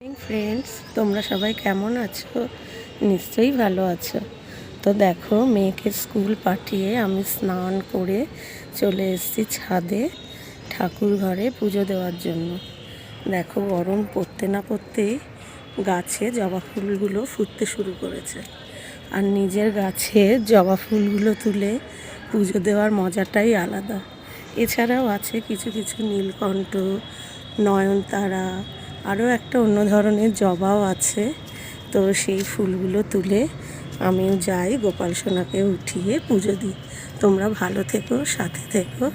Friends, তোমরা সবাই কেমন আছো? নিশ্চয়ই ভালো আছো। তো দেখো, মেয়েকে স্কুল পাঠিয়ে আমি স্নান করে চলে এসেছি ছাদে ঠাকুর ঘরে পুজো দেওয়ার জন্য। দেখো, গরম পড়তে না পড়তেই গাছে জবা ফুলগুলো ফুটতে শুরু করেছে। আর নিজের গাছে জবা ফুলগুলো তুলে পুজো দেওয়ার মজাটাই আলাদা। এছাড়াও আছে কিছু কিছু নীলকণ্ঠ, নয়নতারা, আরও একটা অন্য ধরনের জবাও আছে। তো সেই ফুলগুলো তুলে আমিও যাই, গোপাল সোনাকে উঠিয়ে পুজো দিই। তোমরা ভালো থেকো, সাথে থেকো।